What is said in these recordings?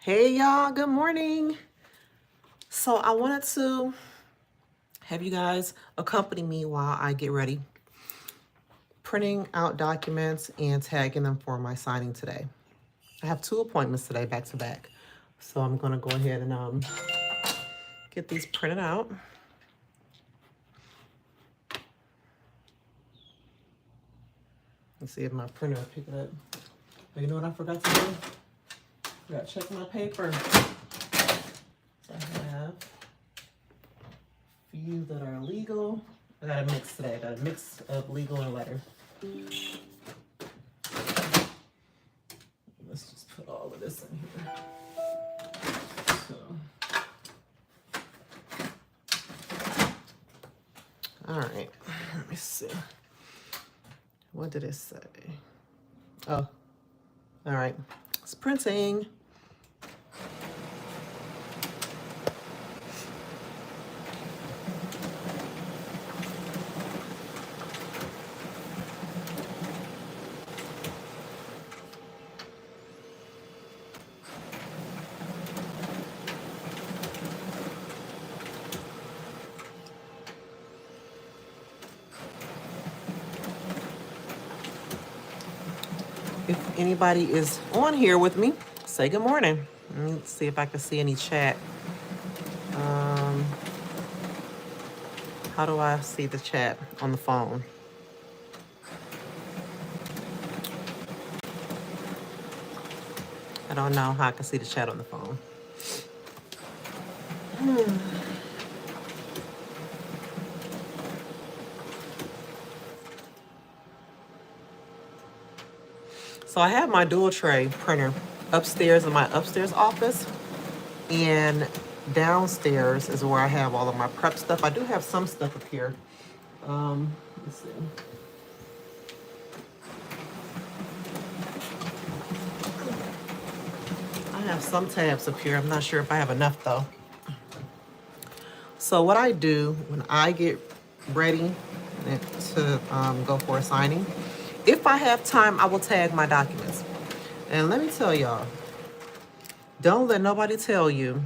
Hey y'all, good morning. So I wanted to have you guys accompany me while I get ready, printing out documents and tagging them for my signing today. I have 2 appointments today back to back. So I'm gonna go ahead and get these printed out. Let's see if my printer will pick it up. But you know what I forgot to do? I forgot to check my paper. So I have a few that are legal. I got a mix today. I got a mix of legal and letter. Let's just put all of this in here. All right, let me see. What did it say? Oh, all right, it's printing. If anybody is on here with me, say good morning. Let me see if I can see any chat. How do I see the chat on the phone? I don't know how I can see the chat on the phone. So I have my dual tray printer upstairs in my upstairs office, and downstairs is where I have all of my prep stuff. I do have some stuff up here. Let's see. I have some tabs up here. I'm not sure if I have enough though. So what I do when I get ready to go for a signing, if I have time, I will tag my documents. And let me tell y'all, don't let nobody tell you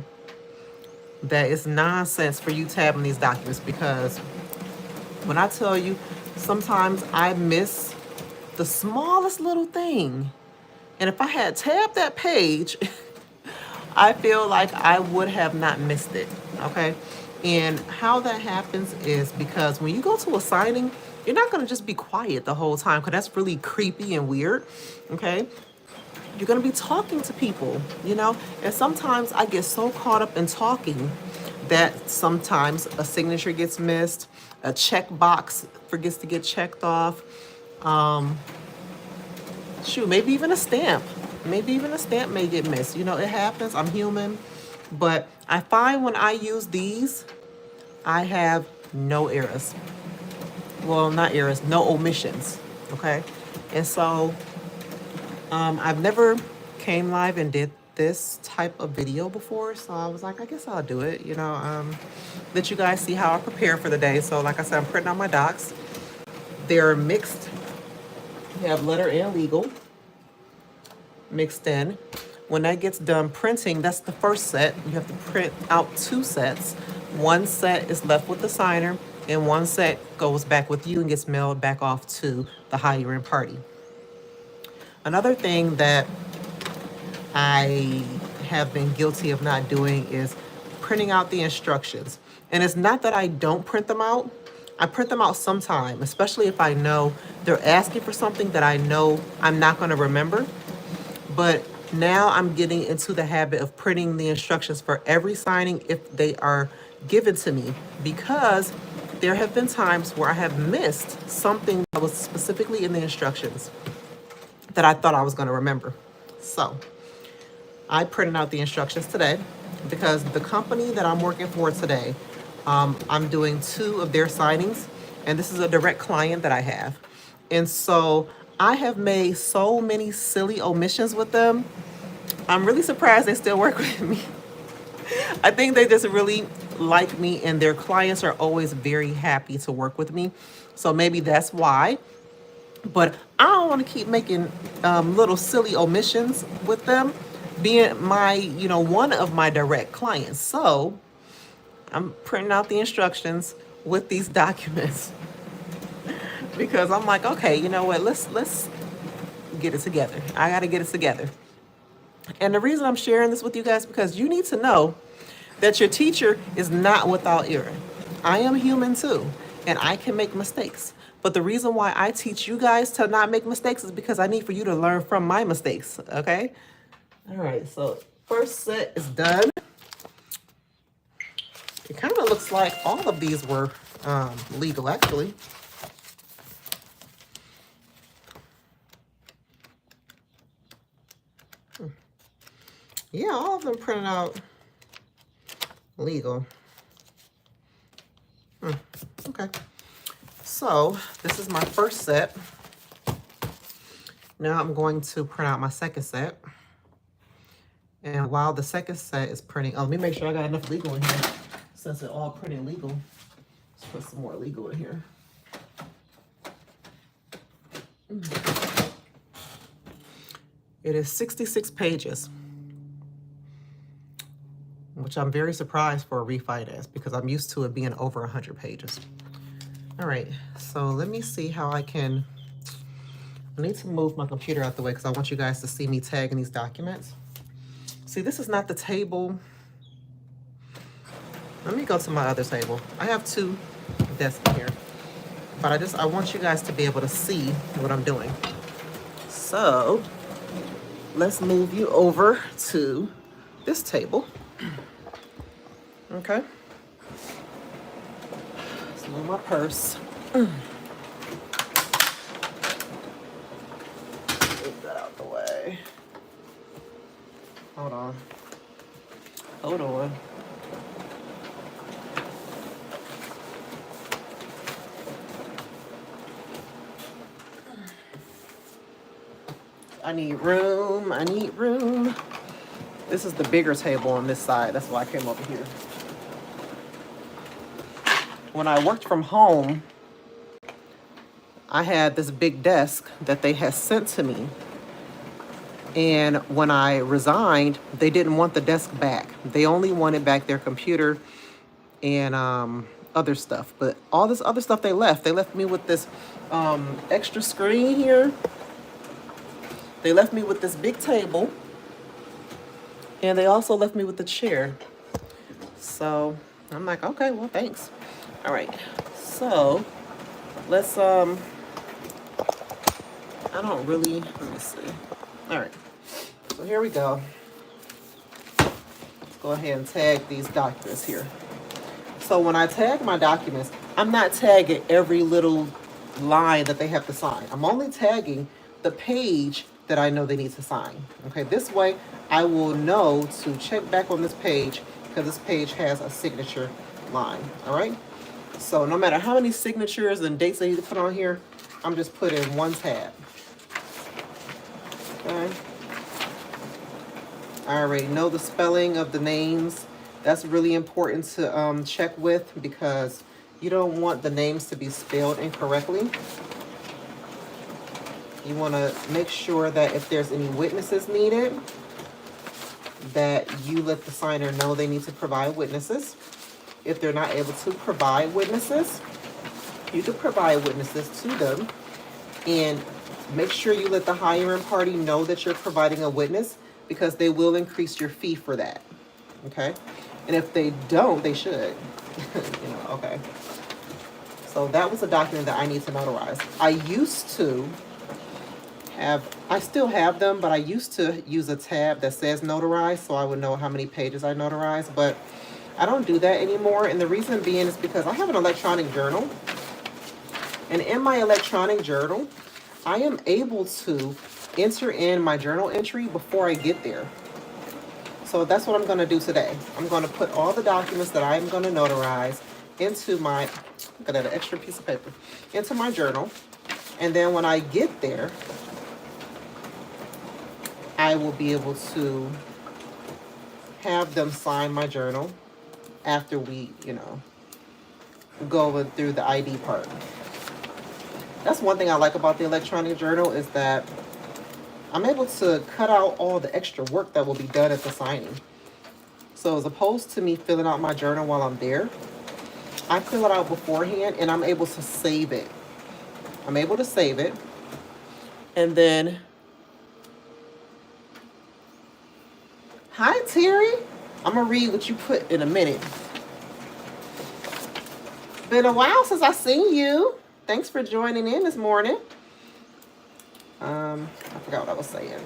that it's nonsense for you tabbing these documents, because when I tell you, sometimes I miss the smallest little thing. And if I had tabbed that page, I feel like I would have not missed it, okay? And how that happens is because when you go to a signing, you're not gonna just be quiet the whole time, because that's really creepy and weird, okay? You're gonna be talking to people, you know? And sometimes I get so caught up in talking that sometimes a signature gets missed, a check box forgets to get checked off, maybe even a stamp. Maybe even a stamp may get missed. You know, it happens. I'm human. But I find when I use these, I have no errors. Well, not errors, no omissions. Okay? And so I've never came live and did this type of video before. So I was like, I guess I'll do it. You know, let you guys see how I prepare for the day. So like I said, I'm printing out my docs. They're mixed. You have letter and legal mixed in. When that gets done printing, that's the first set. You have to print out 2 sets. One set is left with the signer, and one set goes back with you and gets mailed back off to the hiring party. Another thing that I have been guilty of not doing is printing out the instructions. And it's not that I don't print them out. I print them out sometime, especially if I know they're asking for something that I know I'm not going to remember. But now I'm getting into the habit of printing the instructions for every signing if they are given to me, because there have been times where I have missed something that was specifically in the instructions that I thought I was going to remember. So I printed out the instructions today because the company that I'm working for today, I'm doing 2 of their signings, and this is a direct client that I have. And so I have made so many silly omissions with them. I'm really surprised they still work with me. I think they just really like me, and their clients are always very happy to work with me. So maybe that's why. But I don't want to keep making little silly omissions with them, being my, one of my direct clients. So I'm printing out the instructions with these documents because I'm like, okay, you know what? Let's get it together. I got to get it together. And the reason I'm sharing this with you guys because you need to know that your teacher is not without error. I am human too, and I can make mistakes. But the reason why I teach you guys to not make mistakes is because I need for you to learn from my mistakes, okay? All right, so first set is done. It kind of looks like all of these were legal, actually. Yeah, all of them printed out legal. Okay. So this is my first set. Now I'm going to print out my second set. And while the second set is printing, let me make sure I got enough legal in here. Since it all printed legal, let's put some more legal in here. It is 66 pages, which I'm very surprised for a refinance because I'm used to it being over 100 pages. All right, so let me see how I need to move my computer out the way because I want you guys to see me tagging these documents. See, this is not the table. Let me go to my other table. I have two desks here, but I want you guys to be able to see what I'm doing. So let's move you over to this table. Okay. Let's move my purse. Move that out the way. Hold on. Hold on. I need room. I need room. This is the bigger table on this side. That's why I came over here. When I worked from home, I had this big desk that they had sent to me. And when I resigned, they didn't want the desk back. They only wanted back their computer and other stuff. But all this other stuff they left me with this extra screen here. They left me with this big table. And they also left me with the chair. So I'm like, okay, well, thanks. All right, so let's, I don't really, let me see. All right, so here we go. Let's go ahead and tag these documents here. So when I tag my documents, I'm not tagging every little line that they have to sign. I'm only tagging the page that I know they need to sign. Okay, this way I will know to check back on this page because this page has a signature line, all right? So no matter how many signatures and dates I need to put on here, I'm just putting one tab. Okay. I already know the spelling of the names. That's really important to check with because you don't want the names to be spelled incorrectly. You want to make sure that if there's any witnesses needed, that you let the signer know they need to provide witnesses. If they're not able to provide witnesses, you can provide witnesses to them and make sure you let the hiring party know that you're providing a witness because they will increase your fee for that, okay? And if they don't, they should, okay. So that was a document that I need to notarize. I still have them, but I used to use a tab that says notarize so I would know how many pages I notarize, but I don't do that anymore, and the reason being is because I have an electronic journal, and in my electronic journal, I am able to enter in my journal entry before I get there. So that's what I'm going to do today. I'm going to put all the documents that I'm going to notarize into my, look at that, an extra piece of paper, into my journal, and then when I get there, I will be able to have them sign my journal after we, go through the ID part. That's one thing I like about the electronic journal is that I'm able to cut out all the extra work that will be done at the signing. So as opposed to me filling out my journal while I'm there, I fill it out beforehand and I'm able to save it. I'm able to save it. And then, hi Terry. I'm gonna read what you put in a minute. Been a while since I seen you. Thanks for joining in this morning. I forgot what I was saying.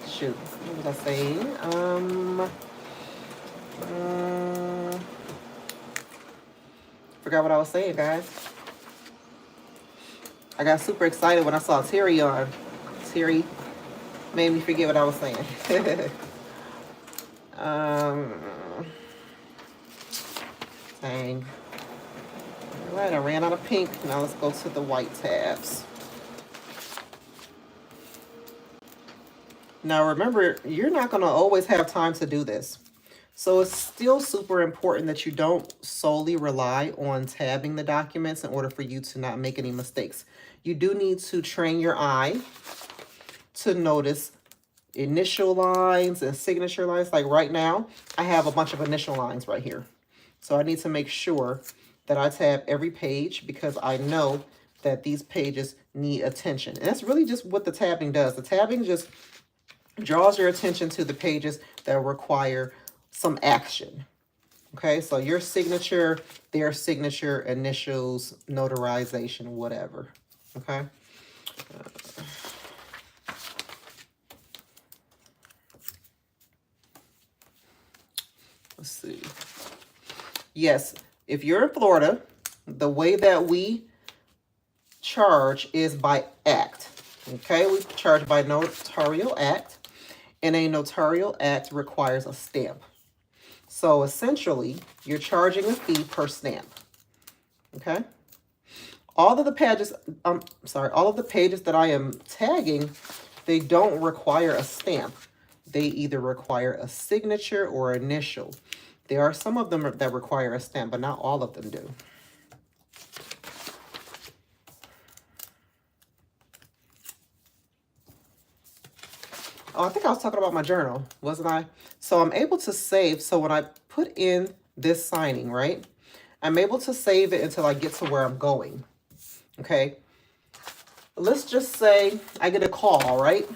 Shoot, what was I saying? Forgot what I was saying, guys. I got super excited when I saw Terry on. Terry made me forget what I was saying. Dang. All right, I ran out of pink. Now let's go to the white tabs. Now remember, you're not going to always have time to do this. So it's still super important that you don't solely rely on tabbing the documents in order for you to not make any mistakes. You do need to train your eye to notice initial lines and signature lines. Like right now, I have a bunch of initial lines right here. So I need to make sure that I tab every page because I know that these pages need attention. And that's really just what the tabbing does. The tabbing just draws your attention to the pages that require some action. Okay, so your signature, their signature, initials, notarization, whatever. Okay. Let's see. Yes, if you're in Florida, the way that we charge is by act. Okay, we charge by notarial act, and a notarial act requires a stamp. So essentially, you're charging a fee per stamp. Okay. All of the pages, all of the pages that I am tagging, they don't require a stamp. They either require a signature or initial. There are some of them that require a stamp, but not all of them do. Oh, I think I was talking about my journal, wasn't I? So I'm able to save. So when I put in this signing, right, I'm able to save it until I get to where I'm going. Okay. Let's just say I get a call, right?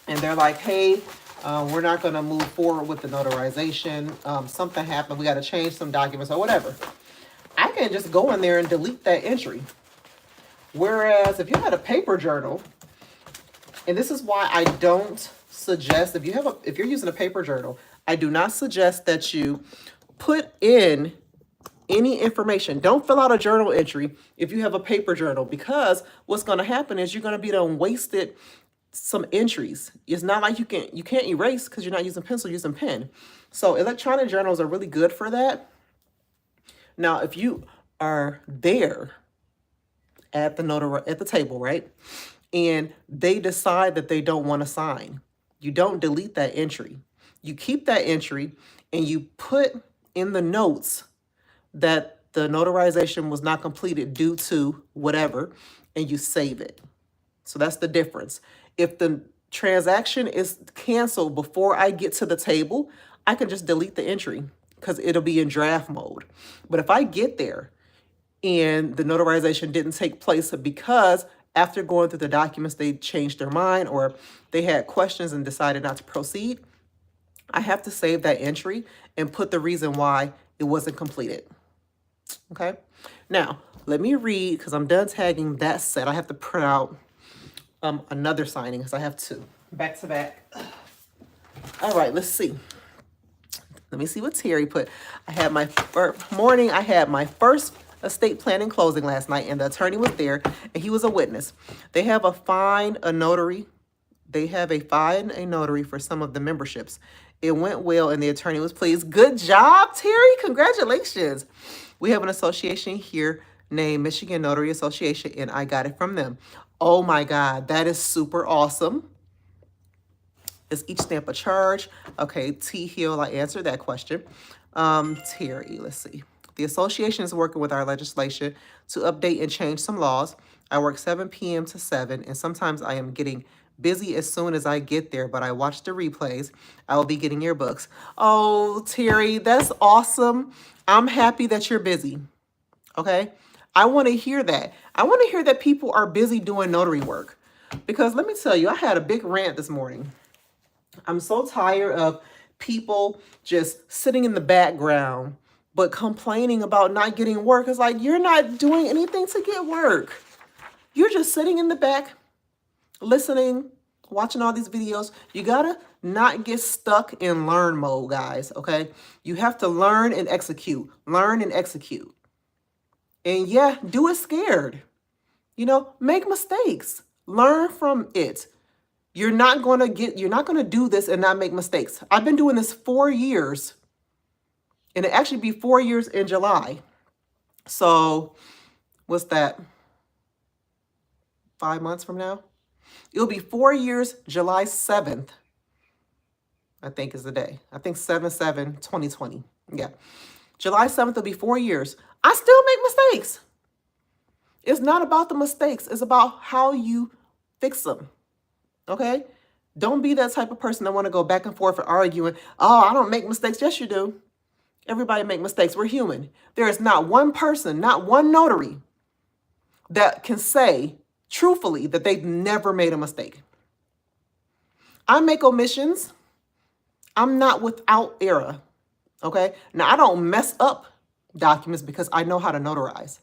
And they're like, hey, we're not going to move forward with the notarization. Something happened. We got to change some documents or whatever. I can just go in there and delete that entry. Whereas if you had a paper journal, and this is why I don't suggest, if you're using a paper journal, I do not suggest that you put in any information. Don't fill out a journal entry if you have a paper journal, because what's going to happen is you're going to be done wasted some entries. It's not like you can't erase because you're not using pencil, you're using pen. So electronic journals are really good for that. Now, if you are there at the table, right, and they decide that they don't want to sign, you don't delete that entry. You keep that entry and you put in the notes that the notarization was not completed due to whatever, and you save it. So that's the difference. If the transaction is canceled before I get to the table, I can just delete the entry because it'll be in draft mode. But if I get there and the notarization didn't take place because after going through the documents, they changed their mind or they had questions and decided not to proceed, I have to save that entry and put the reason why it wasn't completed. Okay. Now, let me read, because I'm done tagging that set. I have to print out another signing because I have two back to back. All right, let's see. Let me see what Terry put. I had my first estate planning closing last night, and the attorney was there, and he was a witness. They have a notary for some of the memberships. It went well, and the attorney was pleased. Good job, Terry. Congratulations. We have an association here named Michigan Notary Association, and I got it from them. Oh my God, that is super awesome. Is each stamp a charge? Okay, T Hill, I answered that question. Terry, let's see. The association is working with our legislation to update and change some laws. I work 7 p.m. to 7, and sometimes I am getting Busy as soon as I get there, but I watch the replays. I will be getting your books. Oh, Terry, that's awesome. I'm happy that you're busy. Okay. I want to hear that. I want to hear that people are busy doing notary work. Because let me tell you, I had a big rant this morning. I'm so tired of people just sitting in the background, but complaining about not getting work. It's like, you're not doing anything to get work. You're just sitting in the back, listening, watching all these videos. You gotta not get stuck in learn mode, guys, okay? You have to learn and execute. Learn and execute. And yeah, do it scared. You know, make mistakes. Learn from it. You're not gonna do this and not make mistakes. I've been doing this 4 years, and it actually be 4 years in July. So what's that? 5 months from now? It'll be 4 years, July 7th, I think is the day. I think 7/7/2020. Yeah. July 7th will be 4 years. I still make mistakes. It's not about the mistakes. It's about how you fix them. Okay? Don't be that type of person that want to go back and forth and arguing. Oh, I don't make mistakes. Yes, you do. Everybody make mistakes. We're human. There is not one person, not one notary that can say truthfully that they've never made a mistake. I make omissions. I'm not without error. Okay? Now, I don't mess up documents because I know how to notarize.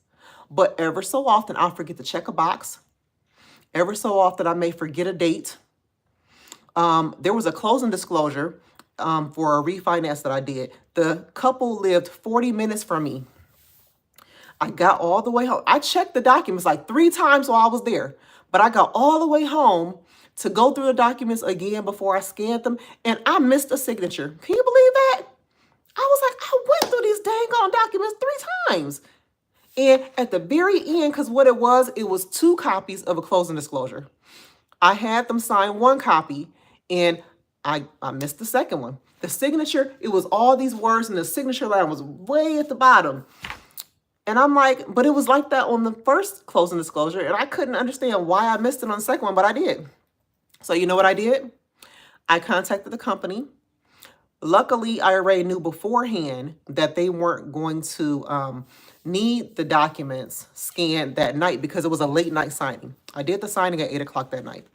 But ever so often, I'll forget to check a box. Ever so often, I may forget a date. There was a closing disclosure for a refinance that I did. The couple lived 40 minutes from me. I got all the way home. I checked the documents like 3 times while I was there, but I got all the way home to go through the documents again before I scanned them, and I missed a signature. Can you believe that? I was like, I went through these dang on documents 3 times. And at the very end, because what it was 2 copies of a closing disclosure. I had them sign 1 copy, and I missed the second one. The signature, it was all these words, and the signature line was way at the bottom. And I'm like, but it was like that on the first closing disclosure, and I couldn't understand why I missed it on the second one, but I did. So you know what I did? I contacted the company. Luckily, I already knew beforehand that they weren't going to need the documents scanned that night because it was a late night signing. I did the signing at 8 o'clock that night.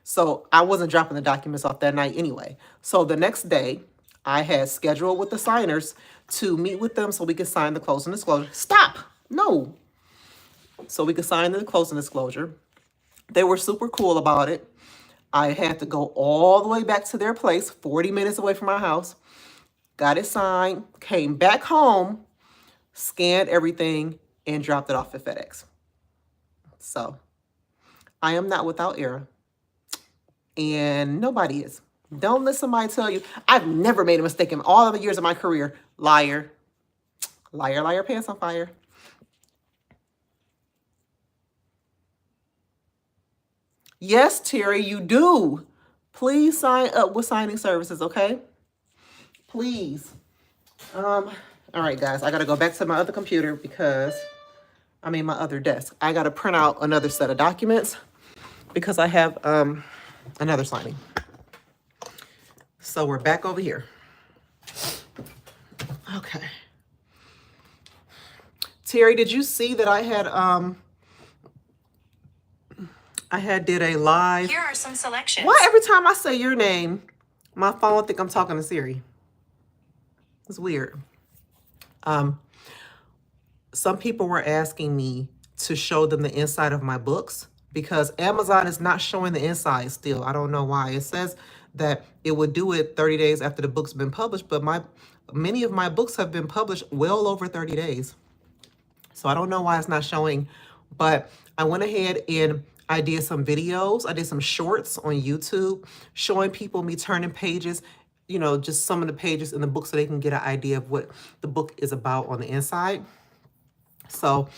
So I wasn't dropping the documents off that night anyway. So the next day, I had scheduled with the signers to meet with them so we could sign the closing disclosure. Stop! No. So we could sign the closing disclosure. They were super cool about it. I had to go all the way back to their place, 40 minutes away from my house. Got it signed, came back home, scanned everything, and dropped it off at FedEx. So I am not without error. And nobody is. Don't let somebody tell you, I've never made a mistake in all of the years of my career. Liar. Liar, liar, pants on fire. Yes, Terry, you do. Please sign up with signing services, okay? Please. All right, guys, I got to go back to my other computer because, my other desk. I got to print out another set of documents because I have another signing. So we're back over here. Okay. Terry, did you see that I had did a live? Here are some selections. Why every time I say your name, my phone think I'm talking to Siri? It's weird. Some people were asking me to show them the inside of my books because Amazon is not showing the inside still. I don't know why. It says that it would do it 30 days after the book's been published, but many of my books have been published well over 30 days. So I don't know why it's not showing, but I went ahead and I did some videos. I did some shorts on YouTube showing people me turning pages, just some of the pages in the book so they can get an idea of what the book is about on the inside. So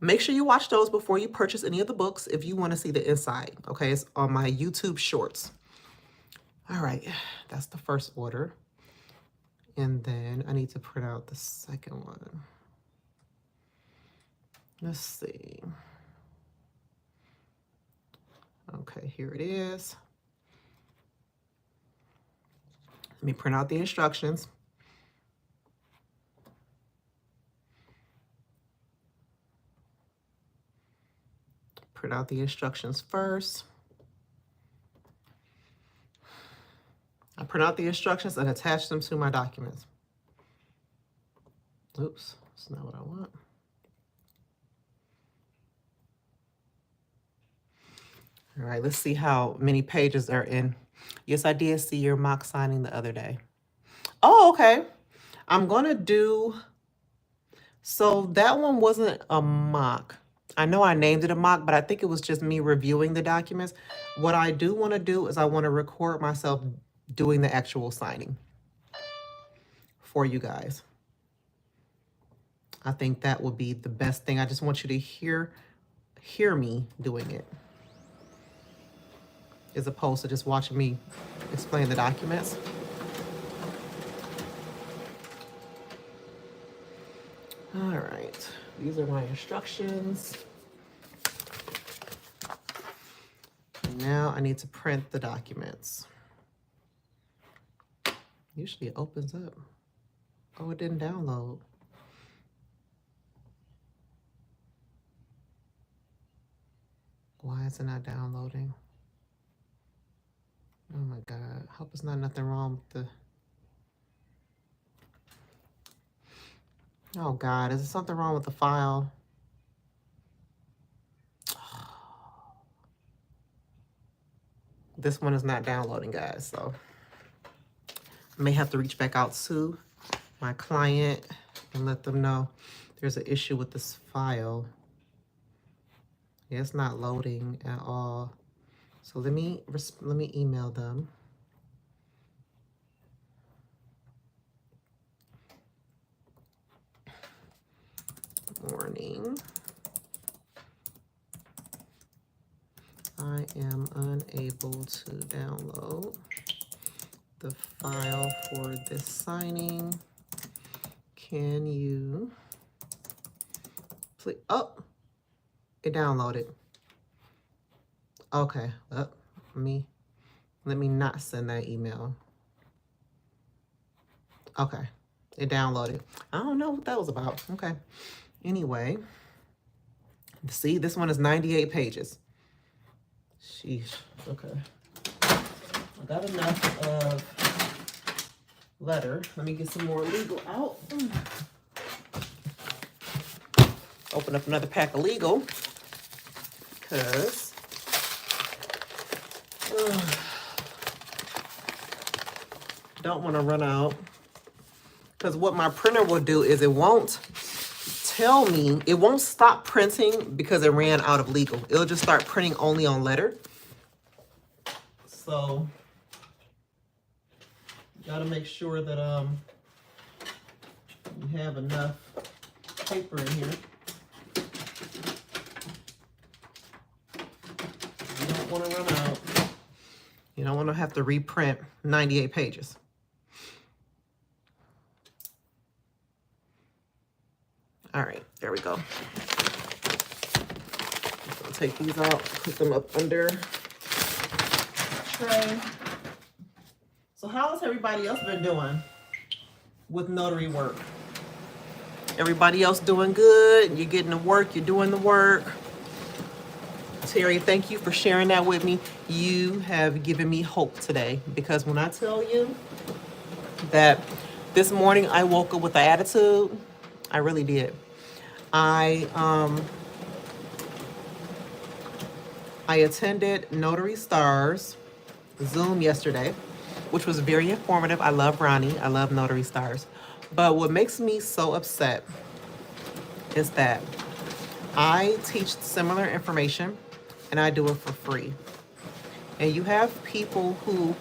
make sure you watch those before you purchase any of the books if you want to see the inside. Okay, it's on my YouTube shorts. All right, that's the first order. And then I need to print out the second one. Let's see. Okay, here it is. Let me print out the instructions. Print out the instructions first. I print out the instructions and attach them to my documents. Oops, that's not what I want. All right, let's see how many pages are in. Yes, I did see your mock signing the other day. Oh, okay. I'm going to do, so that one wasn't a mock. I know I named it a mock, but I think it was just me reviewing the documents. What I do want to do is I want to record myself doing the actual signing for you guys. I think that would be the best thing. I just want you to hear me doing it, as opposed to just watching me explain the documents. All right, these are my instructions. And now I need to print the documents. Usually it opens up. Oh, it didn't download. Why is it not downloading? Oh my God, I hope it's not nothing wrong with the, oh God, is there something wrong with the file? This one is not downloading, guys, so I may have to reach back out to my client and let them know there's an issue with this file. Yeah, it's not loading at all. So let me email them. Warning. I am unable to download the file for this signing. Can you please? Oh, it downloaded. Okay, let me not send that email. Okay, it downloaded. I don't know what that was about. Okay, anyway, see, this one is 98 pages. Sheesh. Okay, I got enough of letter. Let me get some more legal out. Open up another pack of legal, because don't want to run out. Because what my printer will do is it won't tell me, it won't stop printing because it ran out of legal. It'll just start printing only on letter. So gotta make sure that you have enough paper in here. You don't want to run out. You don't want to have to reprint 98 pages. All right, there we go. I'll take these out, put them up under the tray. So how has everybody else been doing with notary work? Everybody else doing good? You're getting to work, you're doing the work. Terry, thank you for sharing that with me. You have given me hope today, because when I tell you that this morning I woke up with an attitude, I really did. I attended Notary Stars Zoom yesterday, which was very informative. I love Ronnie. I love Notary Stars. But what makes me so upset is that I teach similar information and I do it for free. And you have people who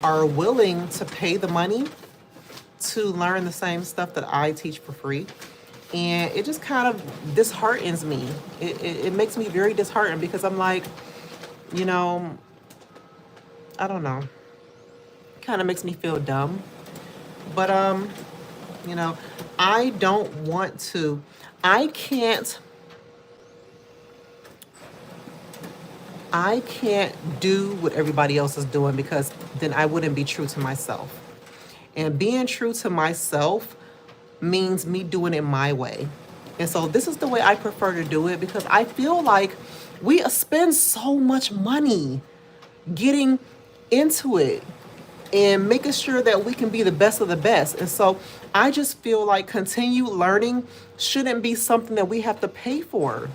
are willing to pay the money to learn the same stuff that I teach for free. And it just kind of disheartens me. It makes me very disheartened, because I'm like, you know, I don't know. Kind of makes me feel dumb. But, you know, I don't want to, I can't I can't do what everybody else is doing because then I wouldn't be true to myself. And being true to myself means me doing it my way. And so this is the way I prefer to do it because I feel like we spend so much money getting into it and making sure that we can be the best of the best. And so I just feel like continued learning shouldn't be something that we have to pay for.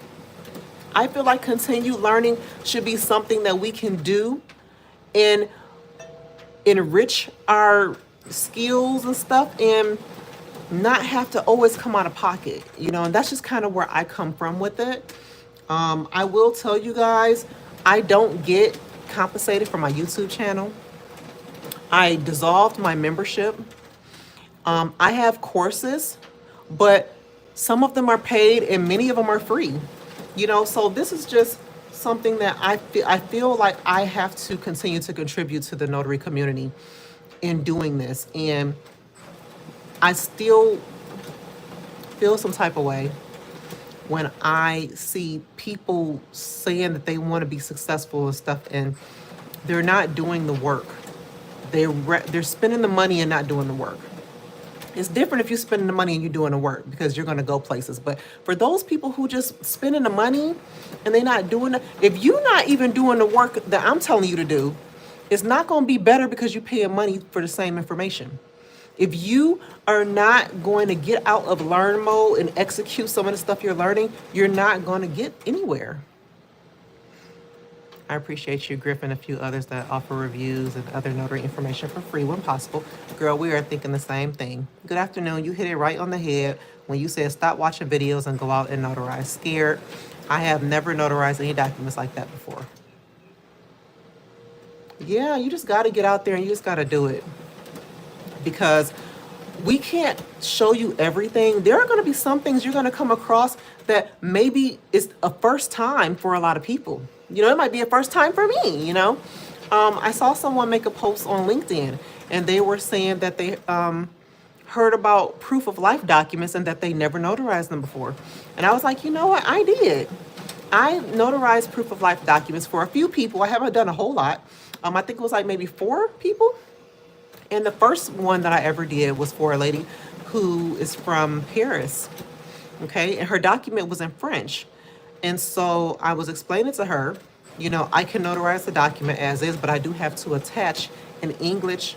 I feel like continued learning should be something that we can do and enrich our skills and stuff and not have to always come out of pocket, and that's just kind of where I come from with it. I will tell you guys, I don't get compensated for my YouTube channel. I dissolved my membership. I have courses, but some of them are paid and many of them are free. So this is just something that I feel like I have to continue to contribute to the notary community in doing this. And I still feel some type of way when I see people saying that they want to be successful and stuff, and they're not doing the work. They're spending the money and not doing the work. It's different if you're spending the money and you're doing the work because you're going to go places. But for those people who just spending the money and they're not doing it, if you're not even doing the work that I'm telling you to do, it's not going to be better because you're paying money for the same information. If you are not going to get out of learn mode and execute some of the stuff you're learning, you're not going to get anywhere. I appreciate you, Griffin, a few others that offer reviews and other notary information for free when possible. Girl, we are thinking the same thing. Good afternoon. You hit it right on the head when you said stop watching videos and go out and notarize. Scared. I have never notarized any documents like that before. Yeah, you just got to get out there and you just got to do it. Because we can't show you everything. There are going to be some things you're going to come across that maybe is a first time for a lot of people. It might be a first time for me. I saw someone make a post on LinkedIn and they were saying that they heard about proof of life documents and that they never notarized them before. And I was like, you know what? I did. I notarized proof of life documents for a few people. I haven't done a whole lot. I think it was like maybe 4 people. And the first one that I ever did was for a lady who is from Paris. Okay. And her document was in French. And so I was explaining to her, I can notarize the document as is, but I do have to attach an English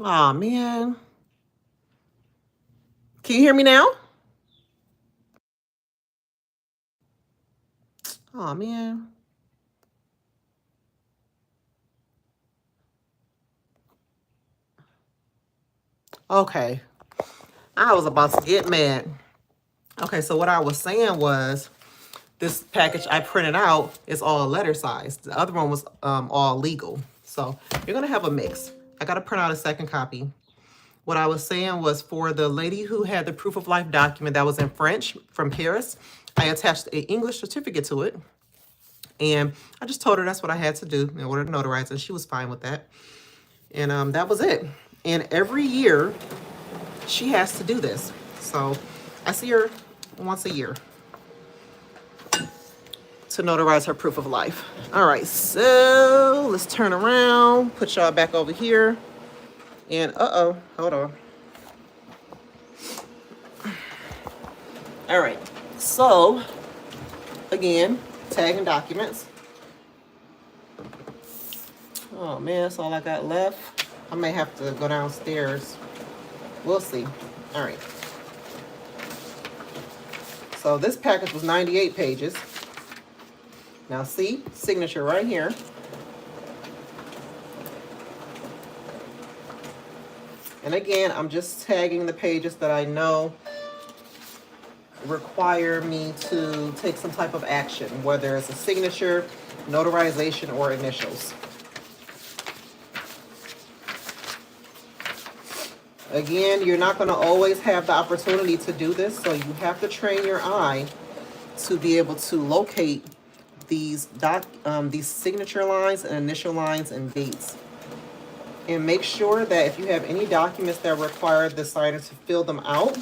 Aw, man. Can you hear me now? Aw, man. Okay. I was about to get mad. Okay, so what I was saying was this package I printed out is all letter size. The other one was all legal. So you're going to have a mix. I got to print out a second copy. What I was saying was for the lady who had the proof of life document that was in French from Paris, I attached an English certificate to it. And I just told her that's what I had to do in order to notarize, and she was fine with that. And that was it. And every year, she has to do this. So I see her once a year to notarize her proof of life. All right, so let's turn around, put y'all back over here. And hold on. All right, so again, tagging documents. Oh man, that's all I got left. I may have to go downstairs. We'll see. All right. So this package was 98 pages. Now see, signature right here. And again, I'm just tagging the pages that I know require me to take some type of action, whether it's a signature, notarization, or initials. Again, you're not going to always have the opportunity to do this, so you have to train your eye to be able to locate these signature lines and initial lines and dates. And make sure that if you have any documents that require the signer to fill them out,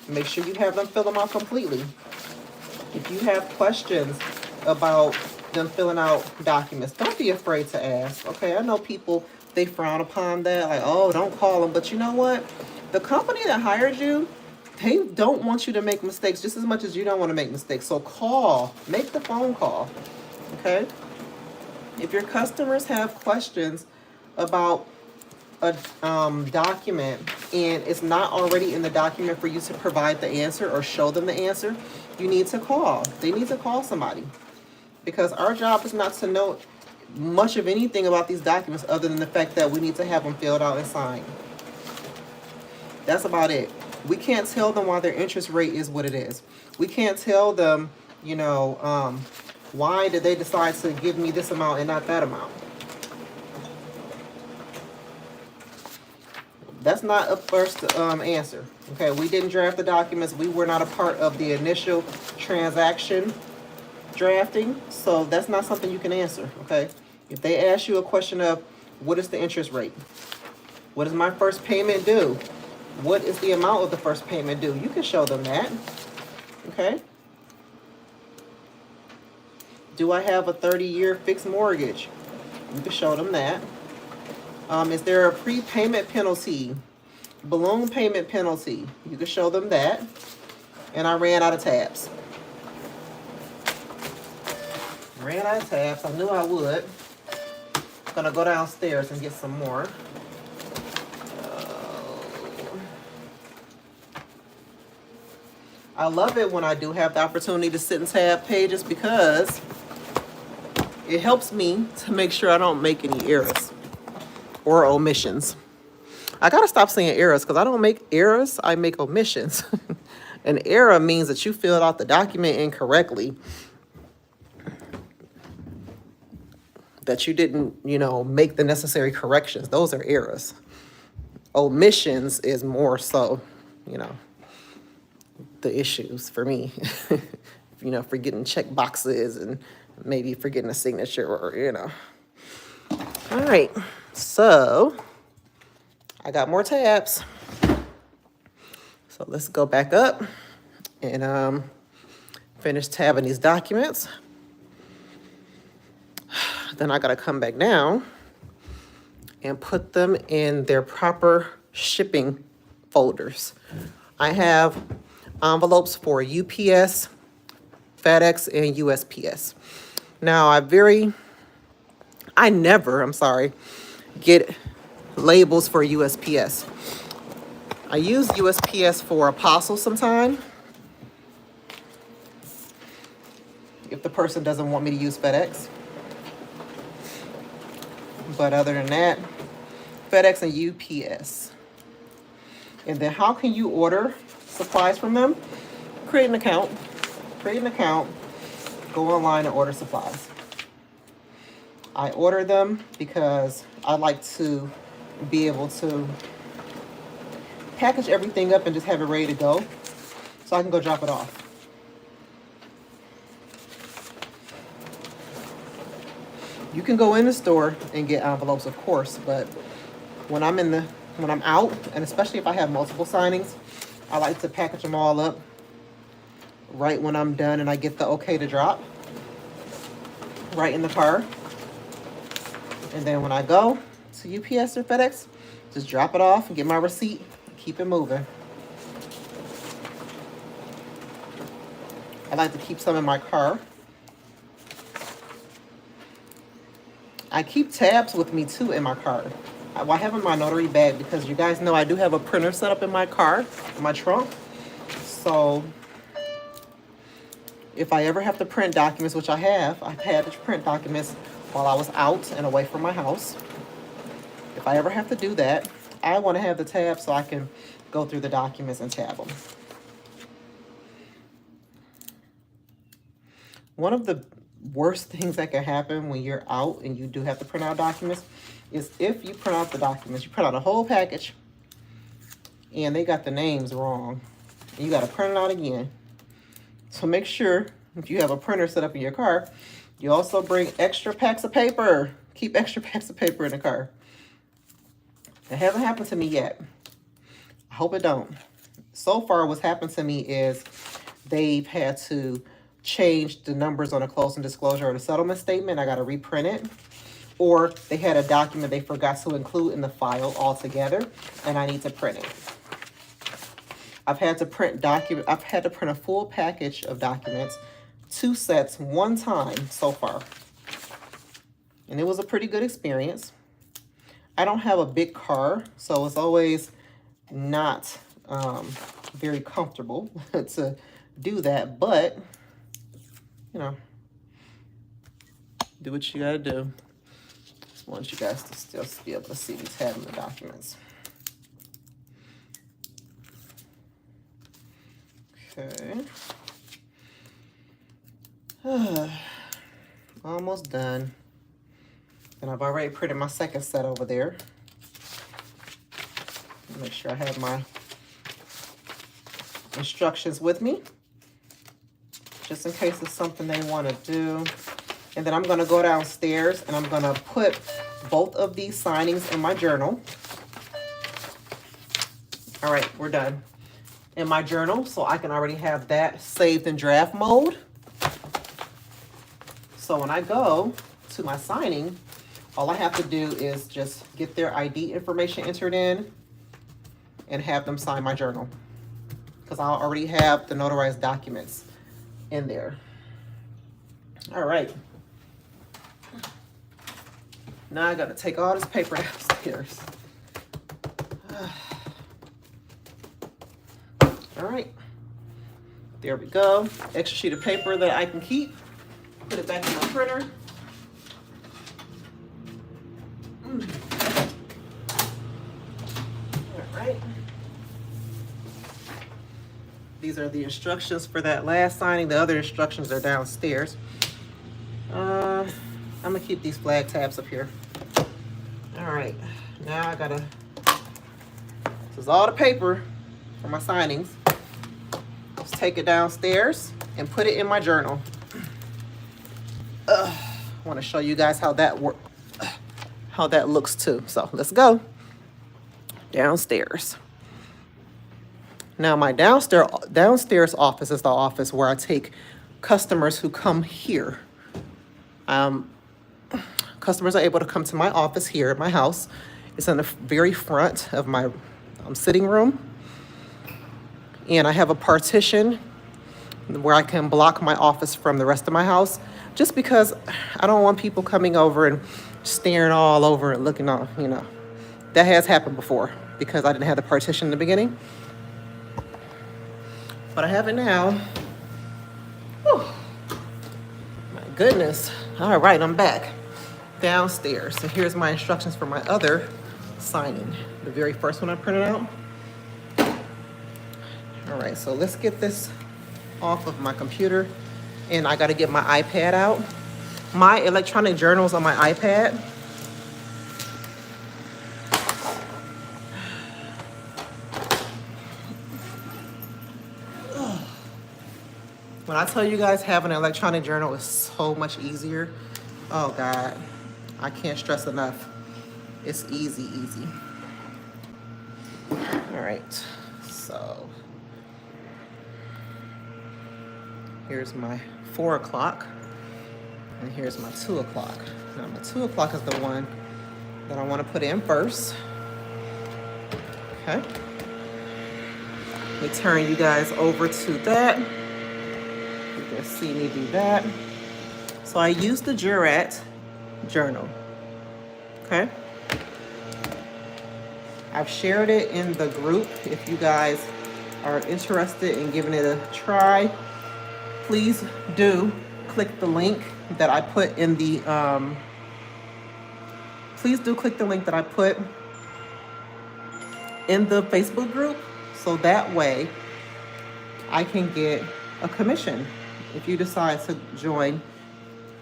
make sure you have them fill them out completely. If you have questions about them filling out documents, don't be afraid to ask. Okay, I know people, they frown upon that, like, oh, don't call them. But you know what? The company that hired you, they don't want you to make mistakes just as much as you don't want to make mistakes. So call, make the phone call, okay? If your customers have questions about a document and it's not already in the document for you to provide the answer or show them the answer, you need to call. They need to call somebody, because our job is not to know much of anything about these documents other than the fact that we need to have them filled out and signed. That's about it. We can't tell them why their interest rate is what it is. We can't tell them, you know, why did they decide to give me this amount and not that amount. That's not a first answer. Okay, we didn't draft the documents. We were not a part of the initial transaction drafting, so that's not something you can answer. Okay, if they ask you a question of what is the interest rate, what is my first payment due, what is the amount of the first payment due, you can show them that. Okay, do I have a 30-year fixed mortgage? You can show them that. Is there a prepayment penalty, balloon payment penalty? You can show them that. And I ran out of tabs. Ran out of tabs. I knew I would. I'm gonna go downstairs and get some more. I love it when I do have the opportunity to sit and tab pages, because it helps me to make sure I don't make any errors or omissions. I gotta stop saying errors, because I don't make errors, I make omissions. An error means that you filled out the document incorrectly, that you didn't, you know, make the necessary corrections. Those are errors. Omissions is more so, you know, the issues for me. You know, forgetting check boxes and maybe forgetting a signature, or, you know. All right, so I got more tabs. So let's go back up and finish tabbing these documents. Then I gotta come back down and put them in their proper shipping folders. I have envelopes for UPS, FedEx, and USPS. Now I never get labels for USPS. I use USPS for a parcel sometime, if the person doesn't want me to use FedEx. But other than that, FedEx and UPS. And then how can you order supplies from them? Create an account, go online and order supplies. I order them because I like to be able to package everything up and just have it ready to go so I can go drop it off. You can go in the store and get envelopes, of course, but when I'm out, and especially if I have multiple signings, I like to package them all up right when I'm done and I get the okay to drop right in the car. And then when I go to UPS or FedEx, just drop it off and get my receipt and keep it moving. I like to keep some in my car. I keep tabs with me too in my car. I have in my notary bag because you guys know I do have a printer set up in my car, in my trunk. So if I ever have to print documents, which I've had to print documents while I was out and away from my house. If I ever have to do that, I want to have the tab so I can go through the documents and tab them. One of the worst things that can happen when you're out and you do have to print out documents is if you print out the documents, you print out a whole package and they got the names wrong. And you got to print it out again. So make sure if you have a printer set up in your car, you also bring extra packs of paper. Keep extra packs of paper in the car. It hasn't happened to me yet. I hope it don't. So far, what's happened to me is they've had to change the numbers on a closing disclosure or the settlement statement. I got to reprint it. Or they had a document they forgot to include in the file altogether, and I need to print it. I've had to print a full package of documents, 2 sets, 1 time so far. And it was a pretty good experience. I don't have a big car, so it's always not very comfortable to do that, but you know, do what you gotta do. Just want you guys to still be able to see me tabbing the documents. Okay. Almost done. And I've already printed my second set over there. Make sure I have my instructions with me, just in case it's something they want to do. And then I'm going to go downstairs and I'm going to put both of these signings in my journal. All right, we're done. In my journal, so I can already have that saved in draft mode. So when I go to my signing, all I have to do is just get their ID information entered in and have them sign my journal, because I already have the notarized documents in there. All right. Now I got to take all this paper downstairs. All right. There we go. Extra sheet of paper that I can keep. Put it back in my printer. All right. These are the instructions for that last signing. The other instructions are downstairs. I'm gonna keep these flag tabs up here. All right, now I gotta, this is all the paper for my signings. Let's take it downstairs and put it in my journal. I wanna show you guys how that looks too. So let's go downstairs. Now my downstairs office is the office where I take customers who come here. Customers are able to come to my office here at my house. It's in the very front of my sitting room. And I have a partition where I can block my office from the rest of my house, just because I don't want people coming over and staring all over and looking all, That has happened before because I didn't have the partition in the beginning. But I have it now. Whew. My goodness. All right, I'm back downstairs. So here's my instructions for my other signing. The very first one I printed out. All right, so let's get this off of my computer. And I gotta get my iPad out. My electronic journal's on my iPad. When I tell you guys having an electronic journal is so much easier, oh God, I can't stress enough. It's easy, easy. All right, so here's my 4 o'clock and here's my 2 o'clock. Now my 2 o'clock is the one that I want to put in first. Okay. Let me turn you guys over to that. You can see me do that. So I use the Jurat journal. Okay. I've shared it in the group. If you guys are interested in giving it a try, please do click the link that I put in the, please do click the link that I put in the Facebook group. So that way I can get a commission if you decide to join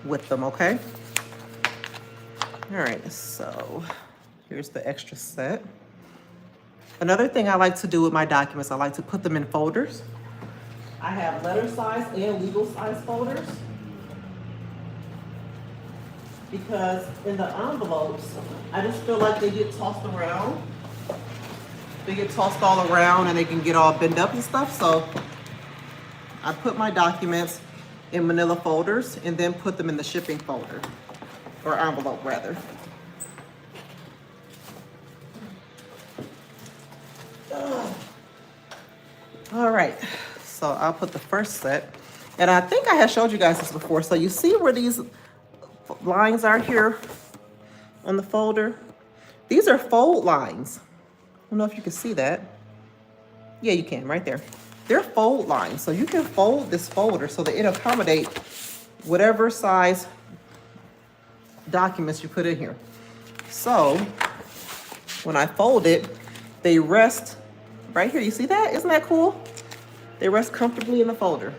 with them, okay? All right, so here's the extra set. Another thing I like to do with my documents, I like to put them in folders. I have letter size and legal size folders because in the envelopes, I just feel like they get tossed around. They get tossed all around and they can get all bent up and stuff. So I put my documents in manila folders and then put them in the shipping folder, or envelope rather. All right, so I'll put the first set. And I think I had showed you guys this before. So you see where these lines are here on the folder? These are fold lines. I don't know if you can see that. Yeah, you can, right there. They're fold lines, so you can fold this folder so that it'll accommodate whatever size documents you put in here. So when I fold it, they rest right here. You see that? Isn't that cool? They rest comfortably in the folder.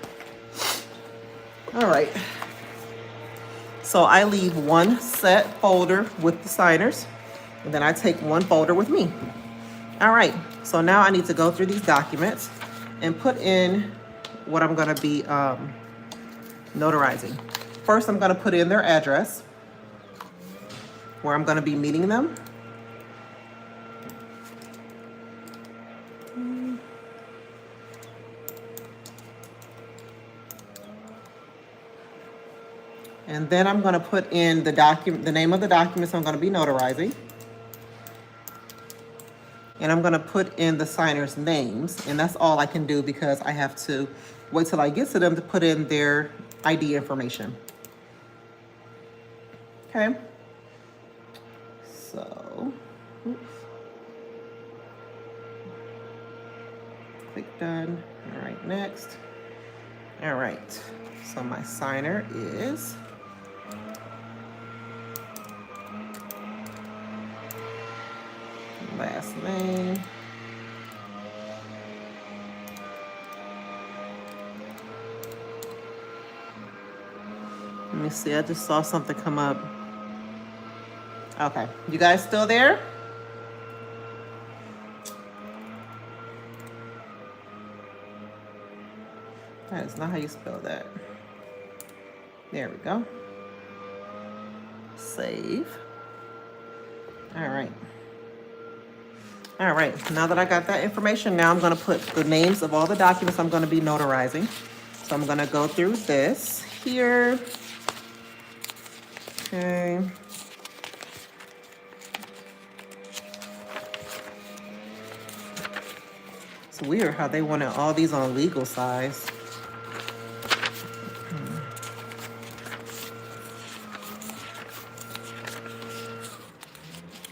All right. So I leave one set folder with the signers, and then I take one folder with me. All right, so now I need to go through these documents and put in what I'm gonna be notarizing. First, I'm gonna put in their address, where I'm gonna be meeting them. And then I'm gonna put in the name of the documents I'm gonna be notarizing. And I'm gonna put in the signers' names, and that's all I can do because I have to wait till I get to them to put in their ID information. Okay. So, oops. Click done. All right, next. All right, so my signer is last name. Let me see, I just saw something come up. Okay, you guys still there? That is not how you spell that. There we go. Save. All right. All right, now that I got that information, now I'm gonna put the names of all the documents I'm gonna be notarizing. So I'm gonna go through this here. Okay. It's weird how they wanted all these on legal size.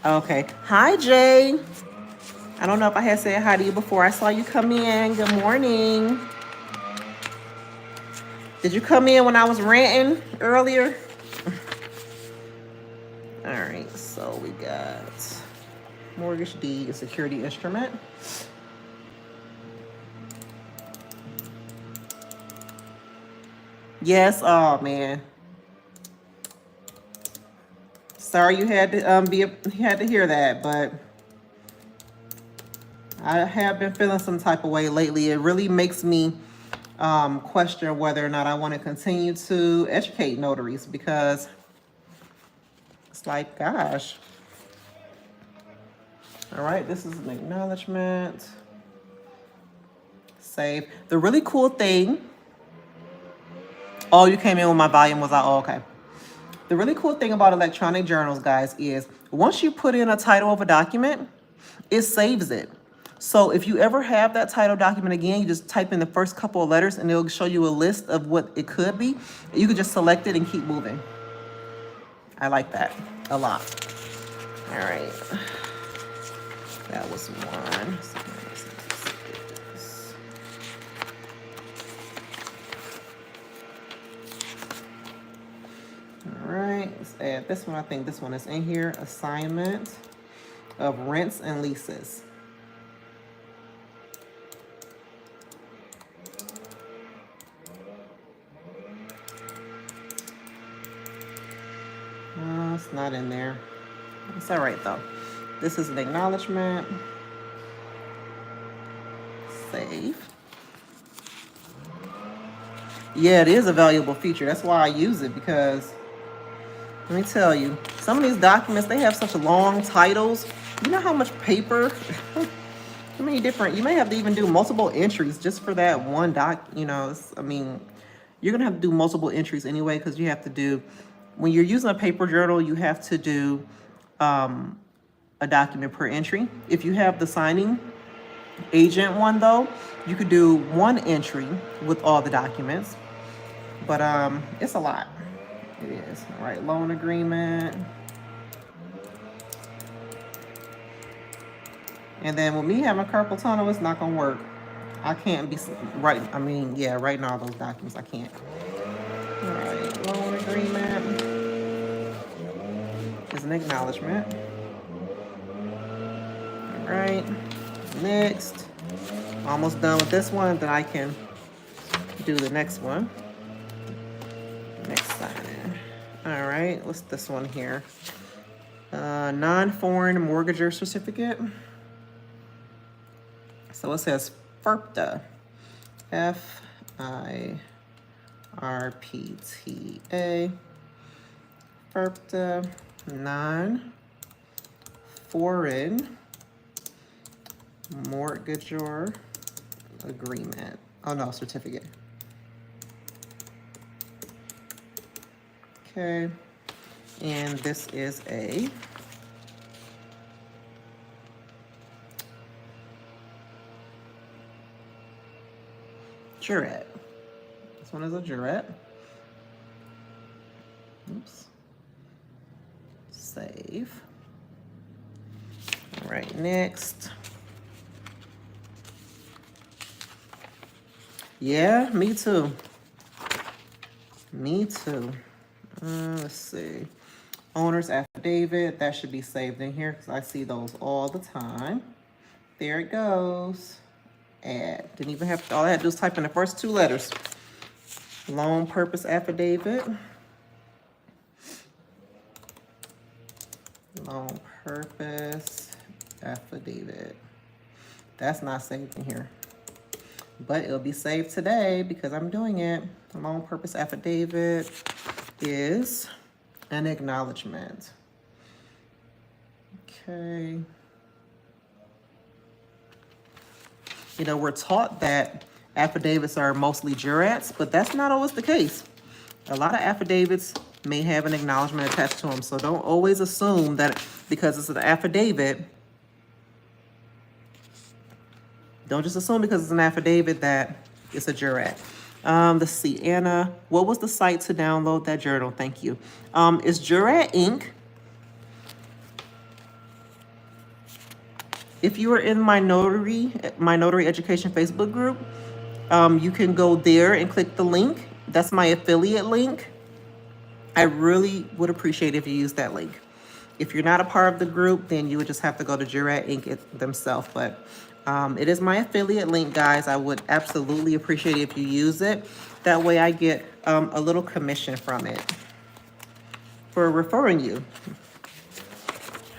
Okay. Hi, Jay. I don't know if I had said hi to you before. I saw you come in. Good morning. Did you come in when I was ranting earlier? All right. So we got mortgage deed, security instrument. Yes. Oh man. Sorry you had to you had to hear that, but I have been feeling some type of way lately. It really makes me question whether or not I want to continue to educate notaries, because it's like, gosh. All right, this is an acknowledgement. Save. The really cool thing. Oh, you came in when my volume was out. Oh, okay. The really cool thing about electronic journals, guys, is once you put in a title of a document, it saves it. So if you ever have that title document again, you just type in the first couple of letters and it'll show you a list of what it could be. You can just select it and keep moving. I like that a lot. All right. That was one. All right, let's add this one. I think this one is in here. Assignment of rents and leases. It's not in there. It's all right though. This is an acknowledgement. Save. Yeah, it is a valuable feature. That's why I use it, because let me tell you, some of these documents, they have such long titles. You know how much paper, how many different, you may have to even do multiple entries just for that one doc, you know, I mean, you're gonna have to do multiple entries anyway, because you have to do, when you're using a paper journal, you have to do a document per entry. If you have the signing agent one though, you could do one entry with all the documents, but it's a lot. It is. All right, loan agreement. And then with me having carpal tunnel, it's not gonna work. I can't be right. I mean, yeah, writing all those documents, I can't. All right, loan agreement is an acknowledgement. All right, next. Almost done with this one, then I can do the next one. Next sign. All right, what's this one here? Non-foreign mortgager certificate. So it says FIRPTA. F-I-R-P-T-A. FIRPTA, non-foreign mortgagor agreement. Oh no, certificate. Okay, and this is a Jurat. This one is a Jurat. Oops. Save. All right, next. Yeah, me too. Me too. Let's see. Owner's affidavit. That should be saved in here because I see those all the time. There it goes. Add. Didn't even have to, all I had to do is type in the first two letters. Loan purpose affidavit. Loan purpose affidavit. That's not saved in here, but it'll be saved today because I'm doing it. The loan purpose affidavit is an acknowledgement. Okay. You know, we're taught that affidavits are mostly jurats, but that's not always the case. A lot of affidavits may have an acknowledgement attached to them, so don't always assume that because it's an affidavit, don't just assume because it's an affidavit that it's a jurat. Let's see, Anna, what was the site to download that journal? Thank you. It's Jurat Inc. If you are in my notary education Facebook group, you can go there and click the link. That's my affiliate link. I really would appreciate if you use that link. If you're not a part of the group, then you would just have to go to Jurat Inc. themselves. But it is my affiliate link, guys. I would absolutely appreciate it if you use it. That way I get a little commission from it for referring you.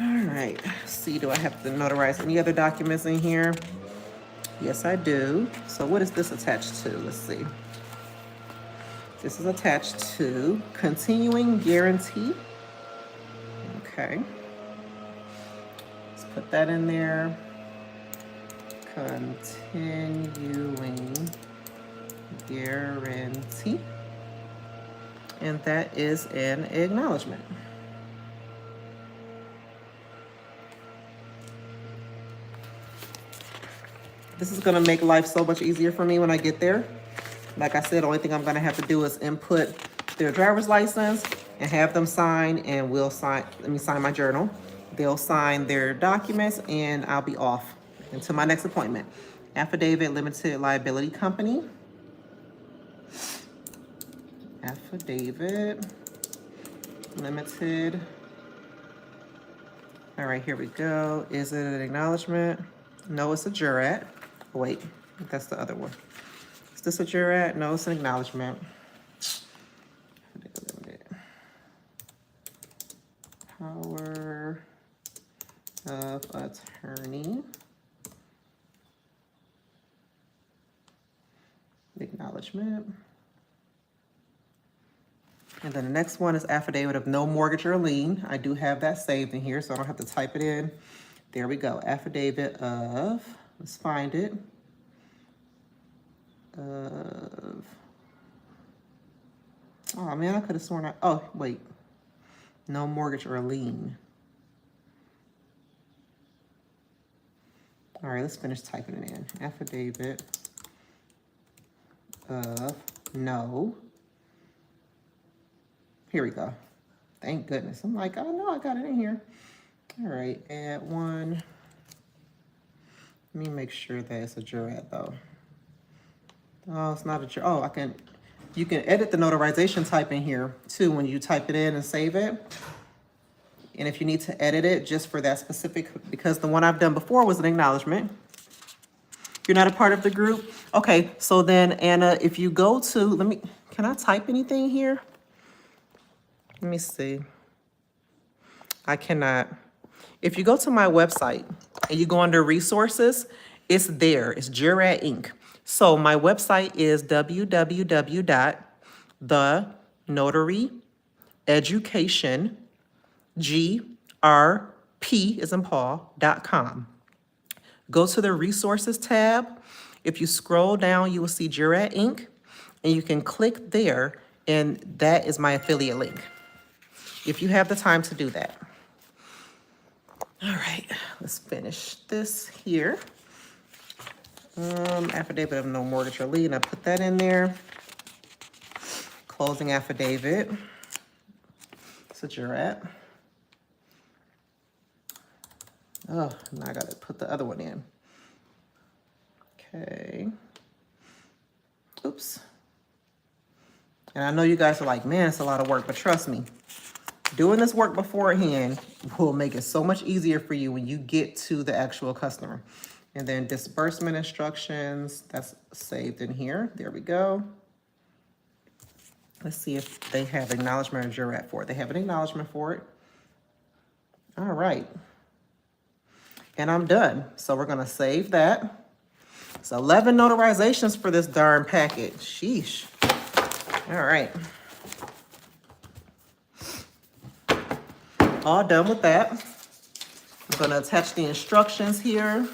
All right, let's see, do I have to notarize any other documents in here? Yes, I do. So what is this attached to? Let's see. This is attached to continuing guarantee. Okay. Let's put that in there. Continuing guarantee. And that is an acknowledgement. This is gonna make life so much easier for me when I get there. Like I said, the only thing I'm gonna have to do is input their driver's license and have them sign, and we'll sign, let me sign my journal. They'll sign their documents and I'll be off until my next appointment. Affidavit Limited Liability Company. Affidavit Limited. All right, here we go. Is it an acknowledgement? No, it's a jurat. Wait, that's the other one. Is this a jurat? No, it's an acknowledgement. Power of attorney. Acknowledgement. And then the next one is affidavit of no mortgage or lien. I do have that saved in here, so I don't have to type it in. There we go. Affidavit of, let's find it. Of, oh man, I could have sworn oh, wait. No mortgage or lien. All right, let's finish typing it in. Affidavit of no. Here we go. Thank goodness. I'm like, oh no, I got it in here. All right, add one. Let me make sure that it's a jurat though. Oh, it's not a jurat. Oh, you can edit the notarization type in here too when you type it in and save it. And if you need to edit it just for that specific, because the one I've done before was an acknowledgement. You're not a part of the group? Okay, so then Anna, if you go to, can I type anything here? Let me see. I cannot. If you go to my website and you go under resources, it's there. It's Jurat Inc. So my website is www.thenotaryeducation.com. Go to the resources tab. If you scroll down, you will see Jurat Inc. And you can click there, and that is my affiliate link. If you have the time to do that. All right, let's finish this here. Affidavit of no mortgage or lien, I put that in there. Closing affidavit. It's a jurat. Oh, now I gotta put the other one in. Okay. Oops. And I know you guys are like, man, it's a lot of work, but trust me, doing this work beforehand will make it so much easier for you when you get to the actual customer. And then disbursement instructions, that's saved in here. There we go. Let's see if they have acknowledgement or jurat for it. They have an acknowledgement for it. All right. And I'm done. So we're gonna save that. It's 11 notarizations for this darn packet. Sheesh. All right. All done with that. I'm gonna attach the instructions here.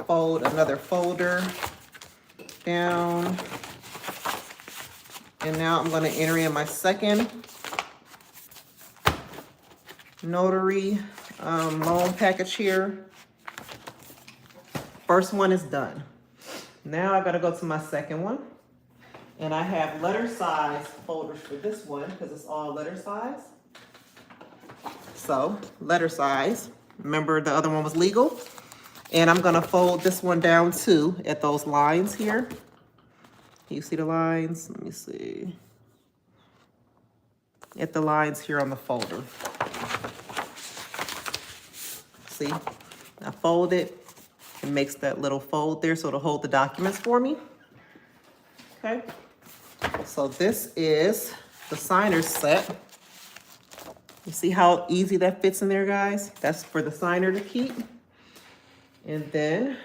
Fold another folder down. And now I'm gonna enter in my second notary loan package here. First one is done. Now I gotta go to my second one. And I have letter size folders for this one because it's all letter size. So letter size, Remember the other one was legal? And I'm gonna fold this one down too at those lines here. Can you see the lines? Let me see. At the lines here on the folder. See, I fold it. It makes that little fold there so it'll hold the documents for me. Okay, so this is the signer's set. You see how easy that fits in there, guys? That's for the signer to keep. And then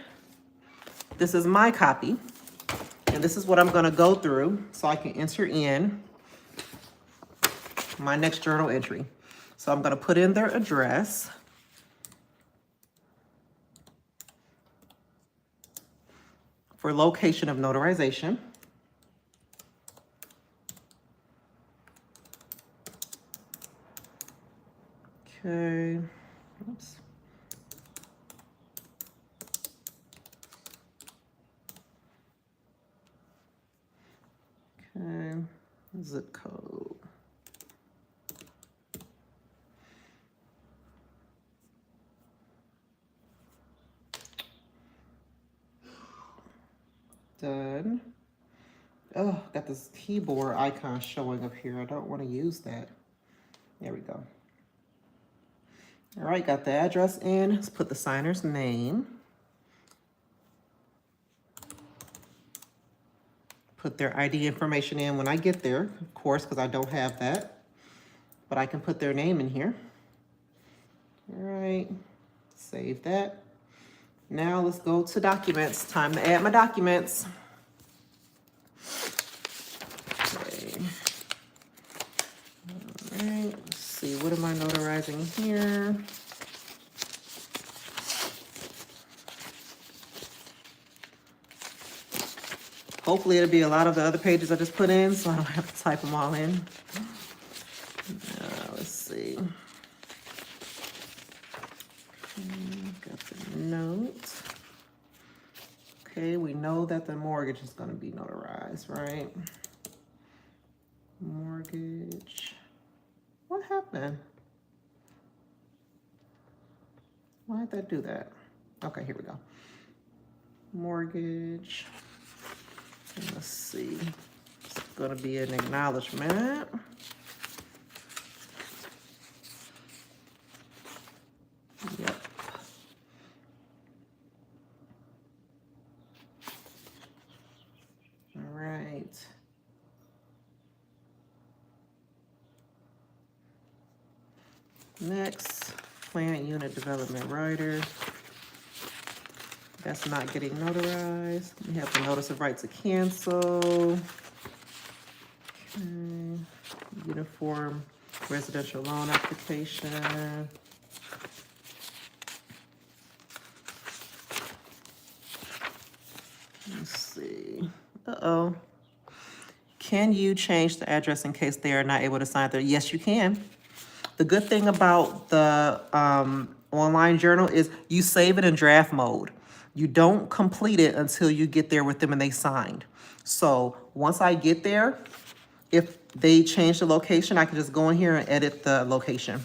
this is my copy. And this is what I'm gonna go through so I can enter in my next journal entry. So I'm gonna put in their address. For location of notarization. Okay, oops. Okay, zip code. Done. Oh, got this keyboard icon showing up here. I don't want to use that. There we go. All right, got the address in. Let's put the signer's name. Put their ID information in when I get there, of course, because I don't have that. But I can put their name in here. All right, save that. Now let's go to documents. Time to add my documents. Okay. All right, let's see, what am I notarizing here? Hopefully it'll be a lot of the other pages I just put in, so I don't have to type them all in. Let's see. Got the note. Okay, we know that the mortgage is going to be notarized, right? Mortgage. What happened? Why did that do that? Okay, here we go. Mortgage. Let's see. It's going to be an acknowledgement. Yep. All right. Next, plant unit development writer. That's not getting notarized. We have the notice of right to cancel. Okay. Uniform residential loan application. Let's see. Uh-oh. Can you change the address in case they are not able to sign there? Yes, you can. The good thing about the online journal is you save it in draft mode. You don't complete it until you get there with them and they signed. So once I get there, if they change the location, I can just go in here and edit the location.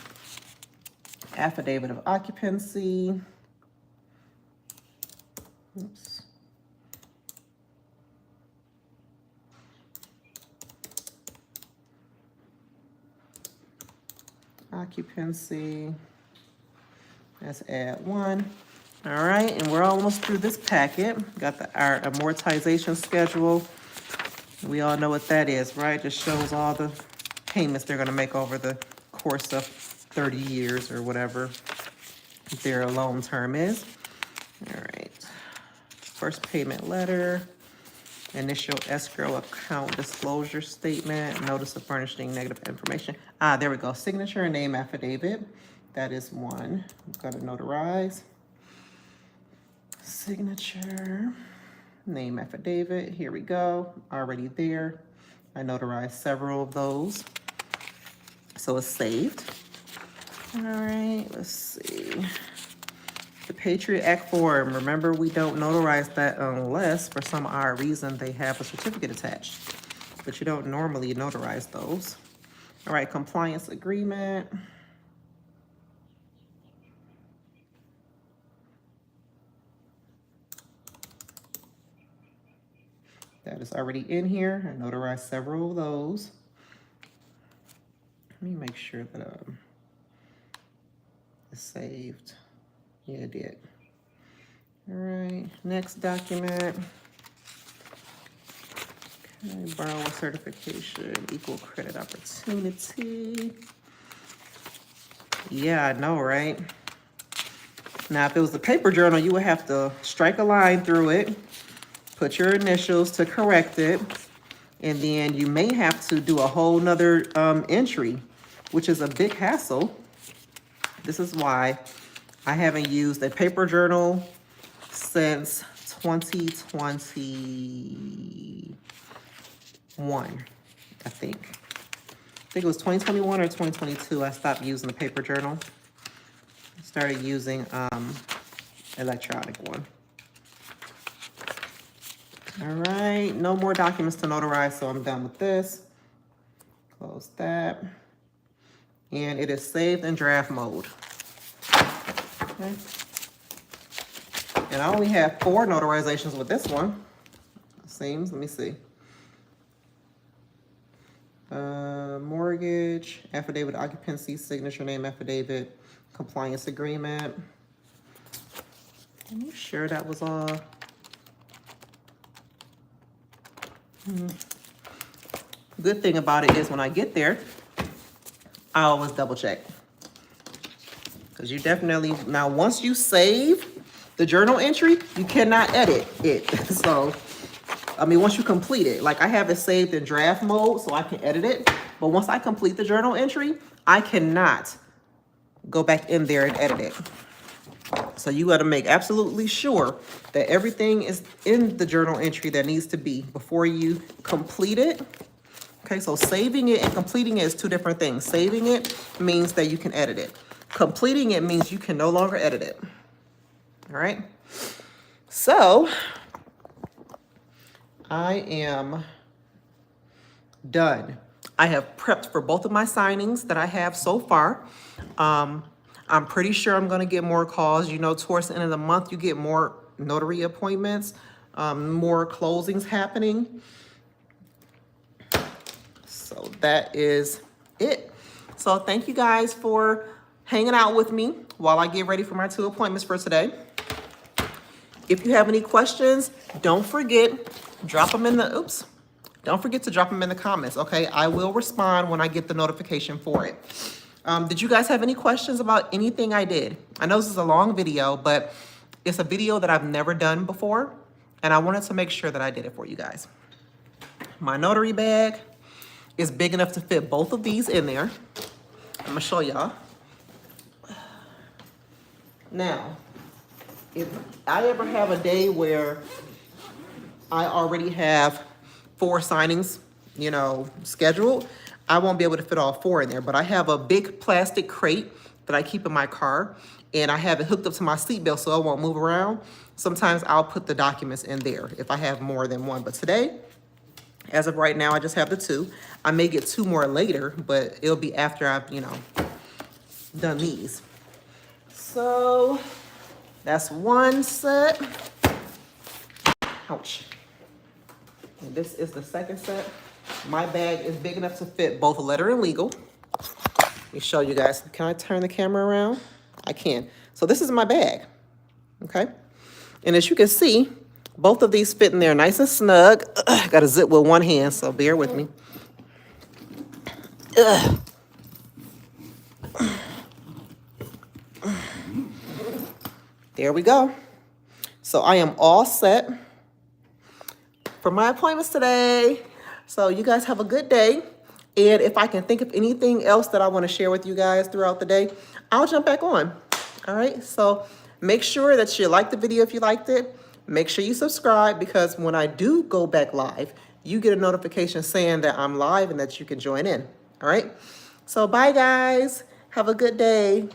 Affidavit of occupancy. Oops. Occupancy. Let's add one. All right, and we're almost through this packet. Got our amortization schedule. We all know what that is, right? Just shows all the payments they're gonna make over the course of 30 years or whatever their loan term is. All right, first payment letter, initial escrow account disclosure statement, notice of furnishing negative information. There we go, signature and name affidavit. That is one. I'm gonna notarize. Signature, name affidavit, here we go, already there. I notarized several of those, so it's saved. All right, let's see. The Patriot Act form, remember we don't notarize that unless for some odd reason they have a certificate attached, but you don't normally notarize those. All right, compliance agreement. That is already in here. I notarized several of those. Let me make sure that it's saved. Yeah, it did. All right, next document. Okay, borrower certification, equal credit opportunity. Yeah, I know, right? Now, if it was the paper journal, you would have to strike a line through it, put your initials to correct it, and then you may have to do a whole nother entry, which is a big hassle. This is why I haven't used a paper journal since 2021, I think. I think it was 2021 or 2022 I stopped using the paper journal. I started using electronic one. All right, no more documents to notarize, so I'm done with this. Close that. And it is saved in draft mode. Okay. And I only have 4 notarizations with this one. It seems, let me see. Mortgage, affidavit, occupancy, signature name affidavit, compliance agreement. Are you sure that was all? Good thing about it is when I get there, I always double check. Because you definitely, now once you save the journal entry, you cannot edit it. So, I mean, once you complete it, like I have it saved in draft mode so I can edit it. But once I complete the journal entry, I cannot go back in there and edit it. So you got to make absolutely sure that everything is in the journal entry that needs to be before you complete it. Okay, so saving it and completing it is 2 different things. Saving it means that you can edit it. Completing it means you can no longer edit it. All right. So I am done. I have prepped for both of my signings that I have so far. I'm pretty sure I'm going to get more calls. You know, towards the end of the month, you get more notary appointments, more closings happening. So that is it. So thank you guys for hanging out with me while I get ready for my 2 appointments for today. If you have any questions, don't forget, drop them in the, don't forget to drop them in the comments, okay? I will respond when I get the notification for it. Did you guys have any questions about anything I did? I know this is a long video, but it's a video that I've never done before, and I wanted to make sure that I did it for you guys. My notary bag is big enough to fit both of these in there. I'm gonna show y'all. Now, if I ever have a day where I already have 4 signings, you know, scheduled, I won't be able to fit all 4 in there, but I have a big plastic crate that I keep in my car, and I have it hooked up to my seatbelt so it won't move around. Sometimes I'll put the documents in there if I have more than one, but today, as of right now, I just have the 2. I may get 2 more later, but it'll be after I've, you know, done these. So that's 1 set. Ouch. And this is the 2nd set. My bag is big enough to fit both letter and legal. Let me show you guys. Can I turn the camera around? I can. So this is my bag, okay? And as you can see, both of these fit in there nice and snug. I got to zip with one hand, so bear with me. There we go. So I am all set for my appointments today. So you guys have a good day. And if I can think of anything else that I want to share with you guys throughout the day, I'll jump back on. All right. So make sure that you like the video if you liked it. Make sure you subscribe, because when I do go back live, you get a notification saying that I'm live and that you can join in. All right. So bye, guys. Have a good day.